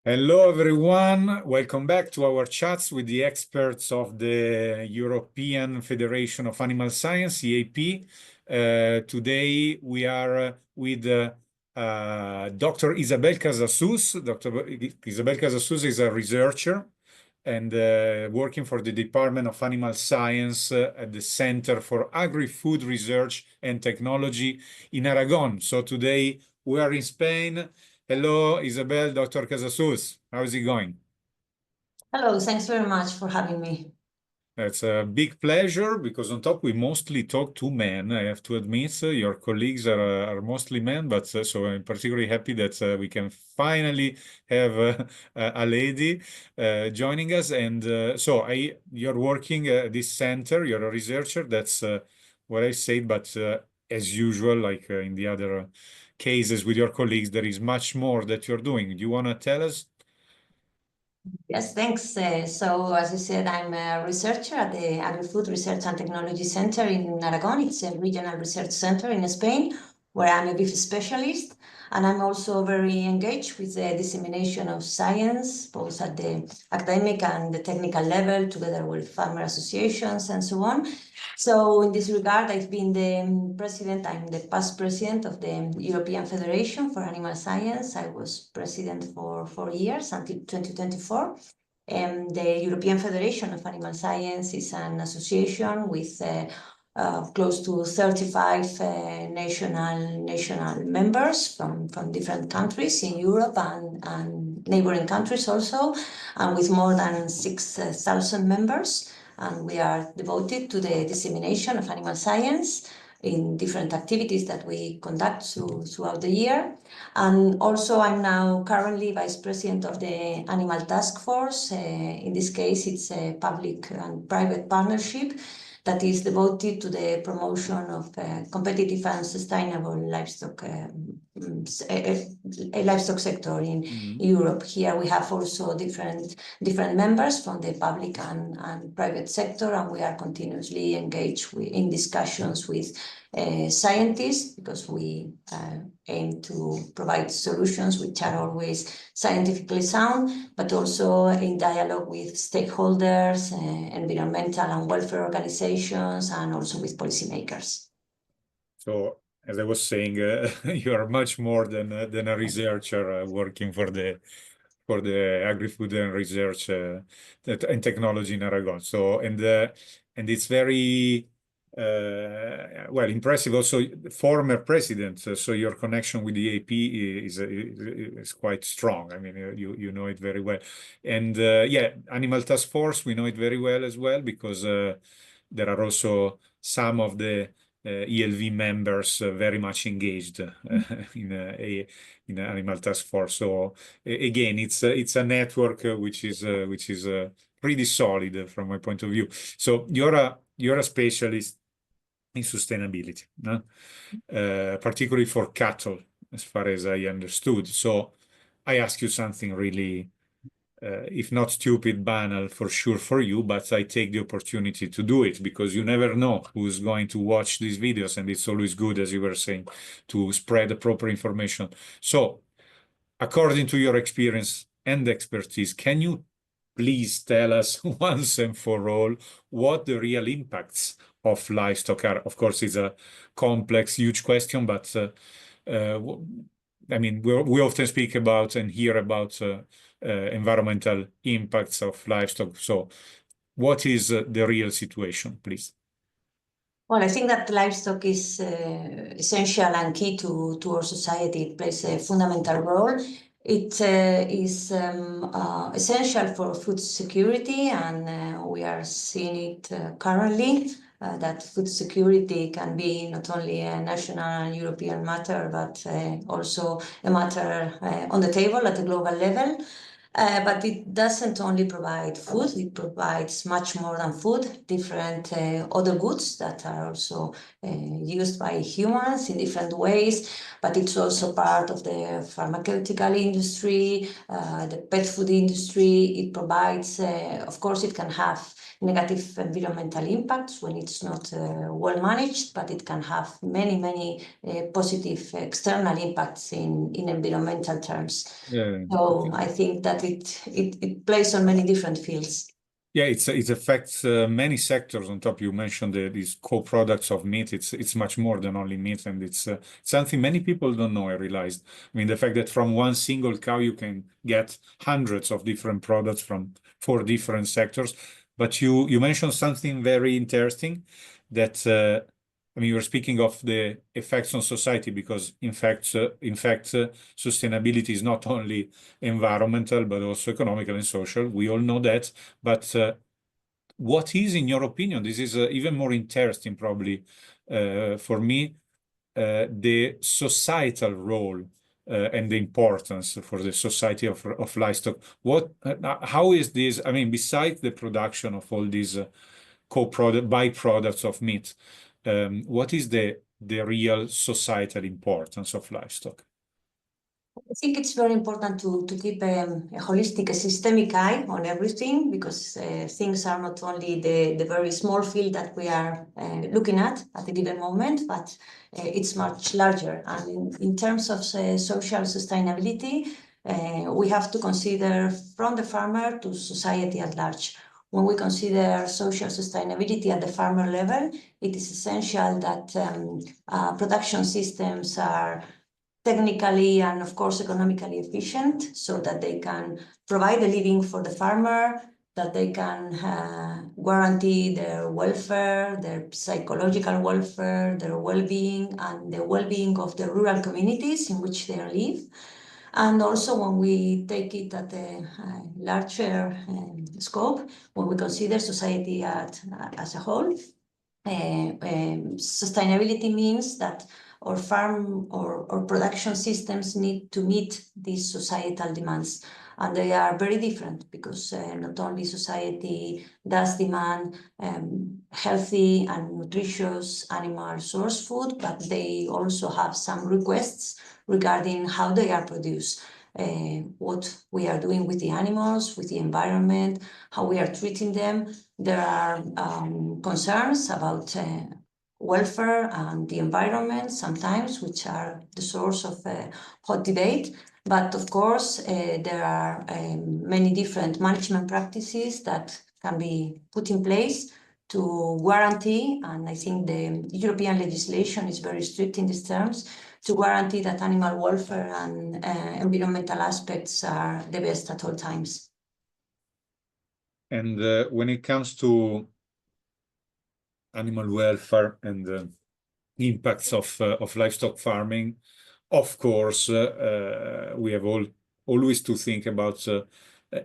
Hello, everyone. Welcome back to our chats with the experts of the European Federation of Animal Science, EAAP. Today, we are with Dr. Isabel Casasús. Dr. Isabel Casasús is a researcher and working for the Department of Animal Science at the Center for Agri-Food Research and Technology in Aragon. So today, we are in Spain. Hello, Isabel, Dr. Casasús. How is it going? Hello, thanks very much for having me. It's a big pleasure because on top we mostly talk to men. I have to admit, your colleagues are mostly men, but so I'm particularly happy that we can finally have a lady joining us. And you're working at this center, you're a researcher, that's what I said, but as usual, like in the other cases with your colleagues, there is much more that you're doing. Do you want to tell us? Yes, thanks. So as you said, I'm a researcher at the Agri-Food Research and Technology Center in Aragon. It's a regional research center in Spain, where I'm a beef specialist. And I'm also very engaged with the dissemination of science, both at the academic and the technical level, together with farmer associations and so on. So in this regard, I've been the president, I'm the past president of the European Federation for Animal Science. I was president for 4 years until 2024. And the European Federation of Animal Science is an association with close to 35 national members from different countries in Europe and neighboring countries also, and with more than 6,000 members. And we are devoted to the dissemination of animal science in different activities that we conduct throughout the year. And also I'm now currently Vice President of the Animal Task Force. In this case, it's a public and private partnership that is devoted to the promotion of competitive and sustainable livestock sector in Europe. Here we have also different members from the public and private sector, and we are continuously engaged in discussions with scientists, because we aim to provide solutions which are always scientifically sound, but also in dialogue with stakeholders, environmental and welfare organizations, and also with policymakers. So, as I was saying, you are much more than a researcher working for the Agri-Food and Research and Technology in Aragon. So, and it's very well, impressive. Also, former president. So your connection with the EAAP is quite strong. I mean, you know it very well. And yeah, Animal Task Force, we know it very well as well, because there are also some of the ELV members very much engaged in Animal Task Force. So again, it's a network which is pretty solid from my point of view. So you're a specialist in sustainability, no? Particularly for cattle, as far as I understood. So I ask you something really, if not stupid, banal for sure for you, but I take the opportunity to do it, because you never know who's going to watch these videos, and it's always good, as you were saying, to spread the proper information. So according to your experience and expertise, can you please tell us once and for all what the real impacts of livestock are? Of course, it's a complex, huge question, but I mean, we often speak about and hear about environmental impacts of livestock. So what is the real situation, please? Well, I think that livestock is essential and key to our society. It plays a fundamental role. It is essential for food security, and we are seeing it currently, that food security can be not only a national and European matter, but also a matter on the table at the global level. But it doesn't only provide food, it provides much more than food, different other goods that are also used by humans in different ways, but it's also part of the pharmaceutical industry, the pet food industry. It provides, of course, it can have negative environmental impacts when it's not well managed, but it can have many positive external impacts in environmental terms. Yeah. So I think that it plays on many different fields. Yeah, it affects many sectors. On top, you mentioned these co-products of meat. It's much more than only meat, and it's something many people don't know. I realized. I mean, the fact that from one single cow you can get hundreds of different products from 4 different sectors. But you mentioned something very interesting that I mean, you're speaking of the effects on society because, in fact, sustainability is not only environmental but also economical and social. We all know that. But what is, in your opinion, this is even more interesting probably for me, the societal role and the importance for the society of livestock. How is this? I mean, besides the production of all these byproducts of meat, what is the real societal importance of livestock? I think it's very important to keep a holistic, a systemic eye on everything because things are not only the very small field that we are looking at a given moment, but it's much larger. And in terms of social sustainability, we have to consider from the farmer to society at large. When we consider social sustainability at the farmer level, it is essential that production systems are technically and of course economically efficient so that they can provide a living for the farmer, that they can guarantee their welfare, their psychological welfare, their well-being, and the well-being of the rural communities in which they live. And also when we take it at a larger scope, when we consider society as a whole, sustainability means that our farm or production systems need to meet these societal demands. And they are very different because not only society does demand healthy and nutritious animal source food, but they also have some requests regarding how they are produced. What we are doing with the animals, with the environment, how we are treating them. There are concerns about welfare and the environment sometimes, which are the source of hot debate. But of course, there are many different management practices that can be put in place to guarantee, and I think the European legislation is very strict in these terms, to guarantee that animal welfare and environmental aspects are the best at all times. And when it comes to animal welfare and the impacts of livestock farming, of course, we have always to think about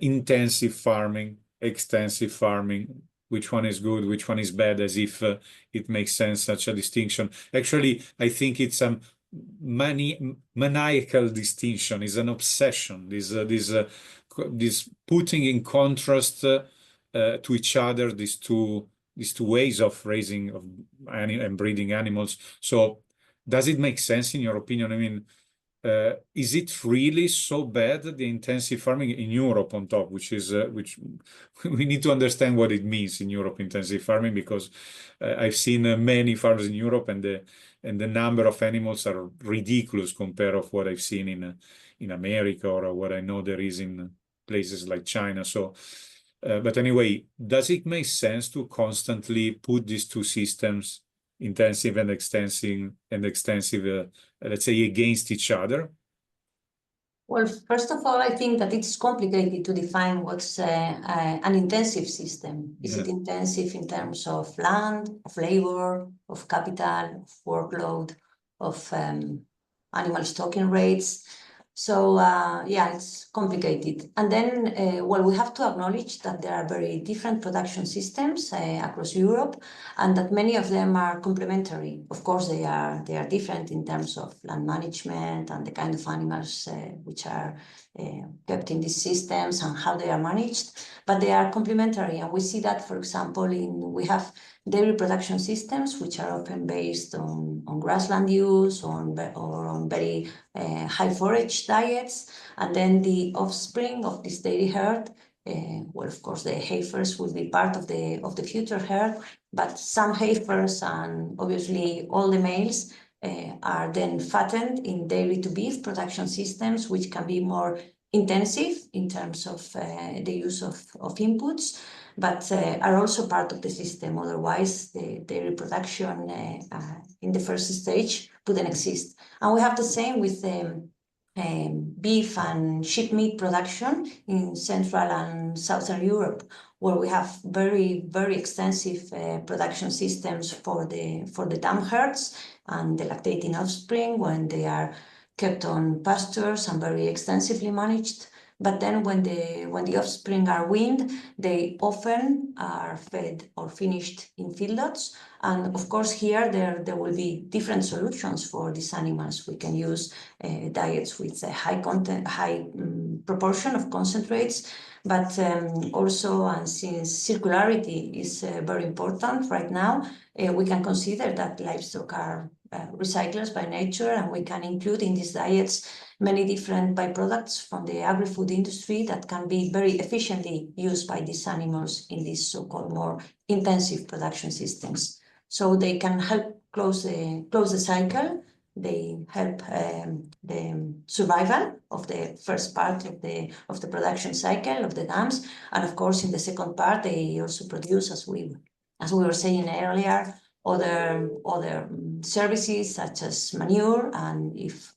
intensive farming, extensive farming, which one is good, which one is bad, as if it makes sense, such a distinction. Actually, I think it's a maniacal distinction, is an obsession, this putting in contrast to each other these two ways of raising and breeding animals. So does it make sense in your opinion? I mean, is it really so bad, the intensive farming in Europe on top, which we need to understand what it means in Europe, intensive farming, because I've seen many farms in Europe and the number of animals are ridiculous compared to what I've seen in America or what I know there is in places like China. So, but anyway, does it make sense to constantly put these two systems, intensive and extensive, let's say, against each other? Well, first of all, I think that it's complicated to define what's an intensive system. Is it intensive in terms of land, of labor, of capital, of workload, of animal stocking rates? So yeah, it's complicated. And then, well, we have to acknowledge that there are very different production systems across Europe, and that many of them are complementary. Of course, they are different in terms of land management and the kind of animals which are kept in these systems and how they are managed, but they are complementary. And we see that, for example, we have dairy production systems which are often based on grassland use or on very high forage diets, and then the offspring of this dairy herd, well, of course, the heifers will be part of the future herd, but some heifers and obviously all the males are then fattened in dairy to beef production systems, which can be more intensive in terms of the use of inputs, but are also part of the system. Otherwise, the reproduction in the first stage wouldn't exist. And we have the same with beef and sheep meat production in Central and Southern Europe, where we have very, very extensive production systems for the dam herds and the lactating offspring when they are kept on pastures and very extensively managed. But then when the offspring are weaned, they often are fed or finished in feedlots. And of course, here there will be different solutions for these animals. We can use diets with a high proportion of concentrates, but also, and since circularity is very important right now, we can consider that livestock are recyclers by nature, and we can include in these diets many different byproducts from the agri-food industry that can be very efficiently used by these animals in these so-called more intensive production systems. So they can help close the cycle. They help the survival of the first part of the production cycle of the dams, and of course, in the second part, they also produce, as we were saying earlier, other services such as manure, and if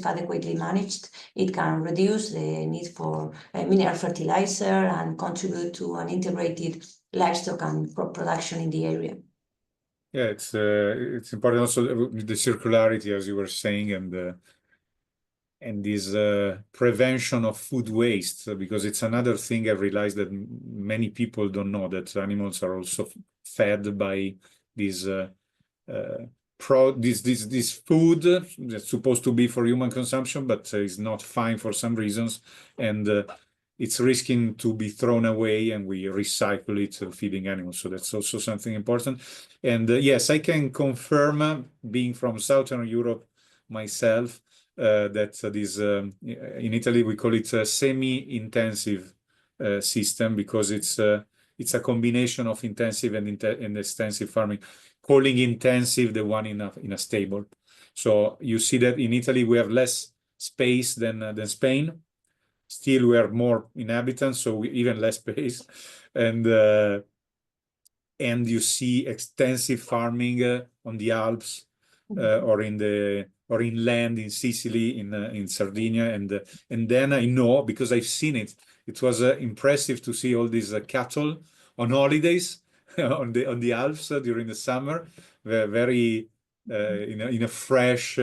adequately managed, it can reduce the need for mineral fertilizer and contribute to an integrated livestock and crop production in the area. Yeah, it's important also with the circularity, as you were saying, and this prevention of food waste, because it's another thing I've realized that many people don't know, that animals are also fed by this food that's supposed to be for human consumption, but is not fine for some reasons, and it's risking to be thrown away, and we recycle it feeding animals. So that's also something important. And yes, I can confirm, being from Southern Europe myself, that this in Italy we call it a semi-intensive system, because it's a combination of intensive and extensive farming, calling intensive the one in a stable. So you see that in Italy we have less space than Spain. Still, we are more inhabitants, so even less space, and you see extensive farming on the Alps, or in land in Sicily, in Sardinia, and then I know, because I've seen it. It was impressive to see all these cattle on holidays on the Alps during the summer, very in a fresh,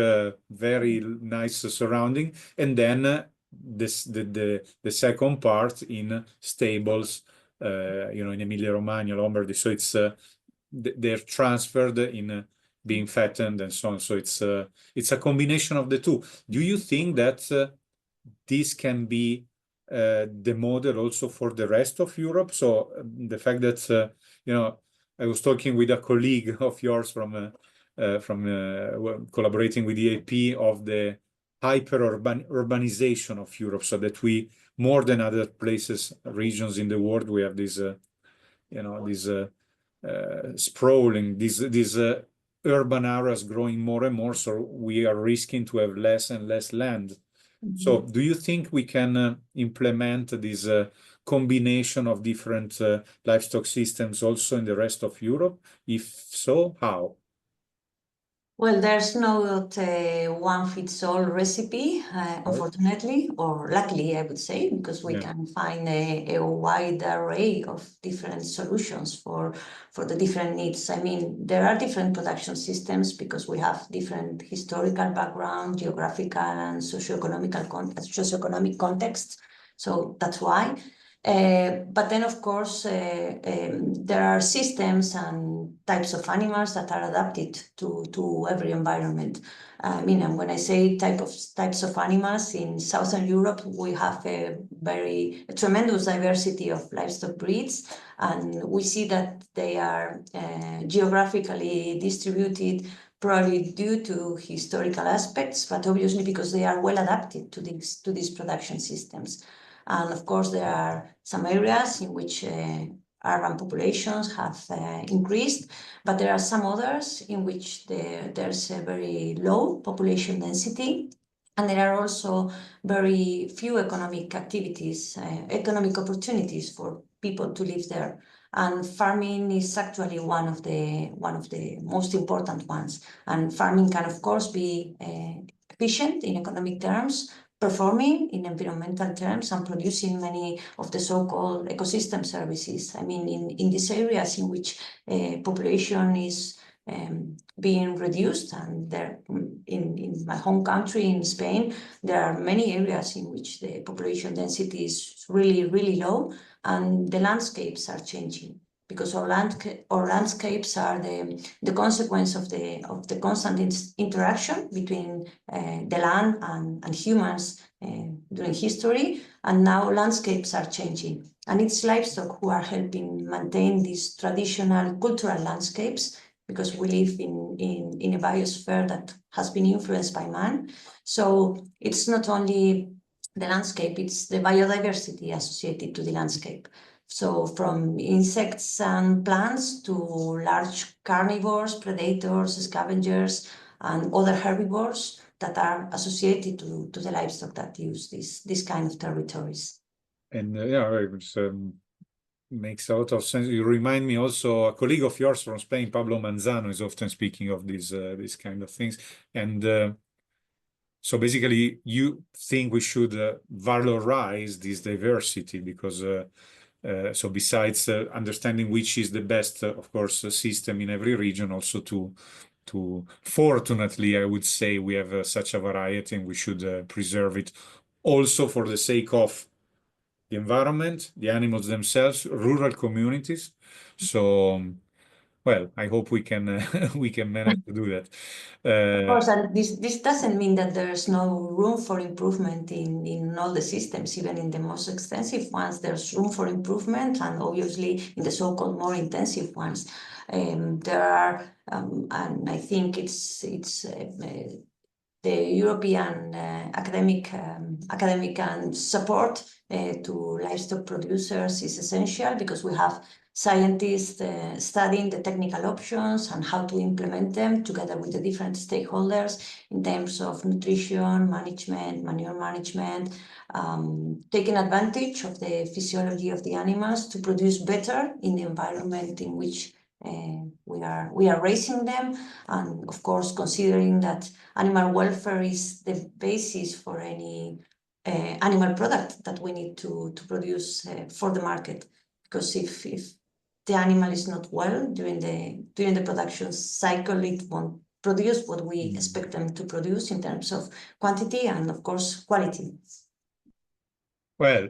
very nice surrounding, and then the second part in stables, in Emilia-Romagna, Lombardy. So it's they're transferred in being fattened and so on. So it's a combination of the two. Do you think that this can be the model also for the rest of Europe? So the fact that I was talking with a colleague of yours from collaborating with EAAP, of the urbanization of Europe, so that we, more than other places, regions in the world, we have this sprawling, these urban areas growing more and more, so we are risking to have less and less land. So do you think we can implement this combination of different livestock systems also in the rest of Europe? If so, how? Well, there's no one-fits-all recipe, unfortunately, or luckily, I would say, because we can find a wide array of different solutions for the different needs. I mean, there are different production systems because we have different historical background, geographical and socioeconomic contexts. So that's why. But then, of course, there are systems and types of animals that are adapted to every environment. I mean, and when I say types of animals, in Southern Europe, we have a tremendous diversity of livestock breeds, and we see that they are geographically distributed, probably due to historical aspects, but obviously because they are well adapted to these production systems. And of course, there are some areas in which urban populations have increased, but there are some others in which there's a very low population density. And there are also very few economic activities, economic opportunities for people to live there. And farming is actually one of the most important ones. And farming can, of course, be efficient in economic terms, performing in environmental terms, and producing many of the so-called ecosystem services. I mean, in these areas in which population is being reduced, and there in my home country, in Spain, there are many areas in which the population density is really, really low, and the landscapes are changing, because our landscapes are the consequence of the constant interaction between the land and humans during history, and now landscapes are changing. And it's livestock who are helping maintain these traditional cultural landscapes, because we live in a biosphere that has been influenced by man. So it's not only the landscape, it's the biodiversity associated to the landscape. So from insects and plants to large carnivores, predators, scavengers, and other herbivores that are associated to the livestock that use this kind of territories. And yeah, it's makes a lot of sense. You remind me also, a colleague of yours from Spain, Pablo Manzano, is often speaking of these kind of things. And so basically, you think we should valorize this diversity, because so besides understanding which is the best, of course, system in every region, also to fortunately, I would say, we have such a variety, and we should preserve it also for the sake of the environment, the animals themselves, rural communities. So, well, I hope we can we can manage to do that. Of course, and this doesn't mean that there's no room for improvement in all the systems, even in the most extensive ones. There's room for improvement, and obviously in the so-called more intensive ones, there are, and I think it's the European academic and support to livestock producers is essential, because we have scientists studying the technical options and how to implement them together with the different stakeholders in terms of nutrition management, manure management, taking advantage of the physiology of the animals to produce better in the environment in which we are raising them, and of course considering that animal welfare is the basis for any animal product that we need to produce for the market. Because if the animal is not well during the production cycle, it won't produce what we expect them to produce in terms of quantity and, of course, quality. Well,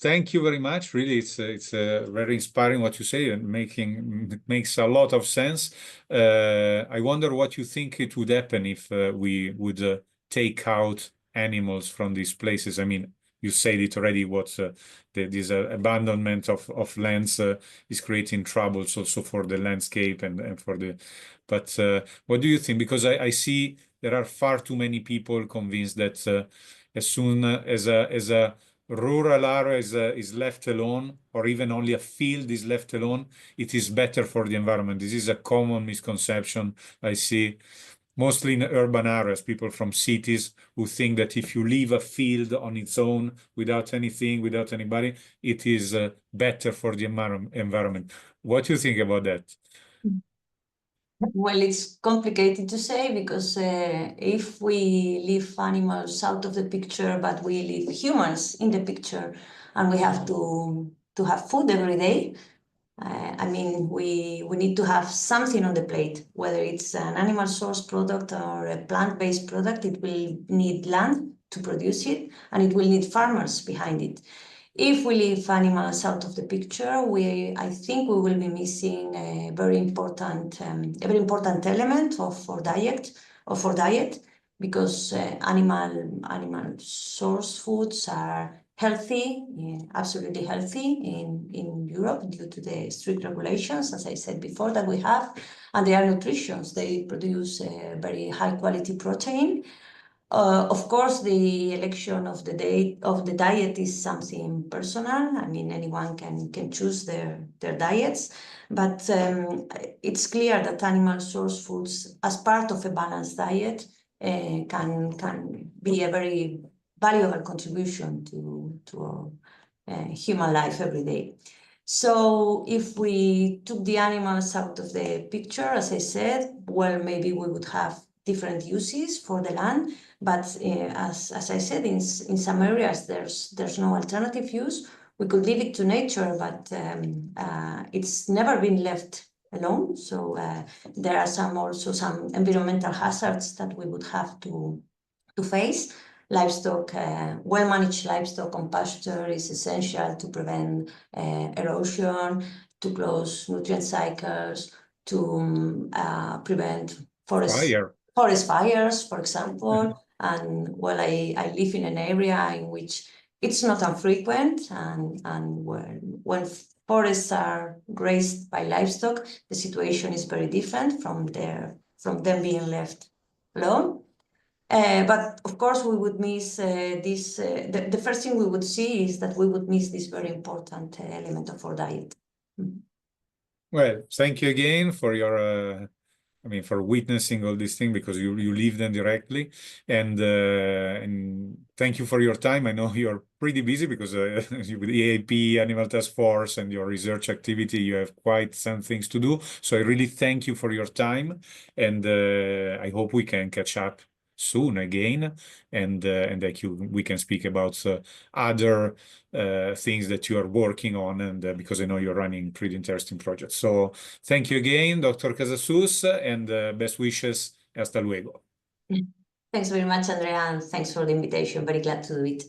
thank you very much. Really, it's very inspiring what you say, and it makes a lot of sense. I wonder what you think it would happen if we would take out animals from these places. I mean, you said it already. What this abandonment of lands is creating troubles also for the landscape and for the. But what do you think? Because I see there are far too many people convinced that. As soon as a rural area is left alone, or even only a field is left alone, it is better for the environment. This is a common misconception I see mostly in urban areas, people from cities who think that if you leave a field on its own without anything, without anybody, it is better for the environment. What do you think about that? Well, it's complicated to say because if we leave animals out of the picture, but we leave humans in the picture, and we have to have food every day, I mean, we need to have something on the plate, whether it's an animal source product or a plant-based product. It will need land to produce it, and it will need farmers behind it. If we leave animals out of the picture, I think we will be missing a very important element of our diet, because animal source foods are healthy, absolutely healthy in Europe due to the strict regulations, as I said before, that we have, and they are nutritious. They produce a very high quality protein. Of course, the election of the diet is something personal. I mean, anyone can choose their diets, but it's clear that animal source foods, as part of a balanced diet, can be a very valuable contribution to human life every day. So if we took the animals out of the picture, as I said, well, maybe we would have different uses for the land. But as I said, in some areas there's no alternative use. We could leave it to nature, but it's never been left alone. So there are also some environmental hazards that we would have to face. Livestock, well-managed livestock on pasture is essential to prevent erosion, to close nutrient cycles, to prevent forest fires, for example. And well, I live in an area in which it's not unfrequent, and when forests are grazed by livestock, the situation is very different from them being left alone. But of course, we would miss this. The first thing we would see is that we would miss this very important element of our diet. Well, thank you again for your I mean, for witnessing all these things, because you live them directly, and thank you for your time. I know you're pretty busy because with EAAP, Animal Task Force, and your research activity, you have quite some things to do. So I really thank you for your time, and I hope we can catch up soon again, and that we can speak about other things that you are working on, and because I know you're running pretty interesting projects. So thank you again, Dr. Casasús, and best wishes. Hasta luego. Thanks very much, Andrea, and thanks for the invitation. Very glad to do it.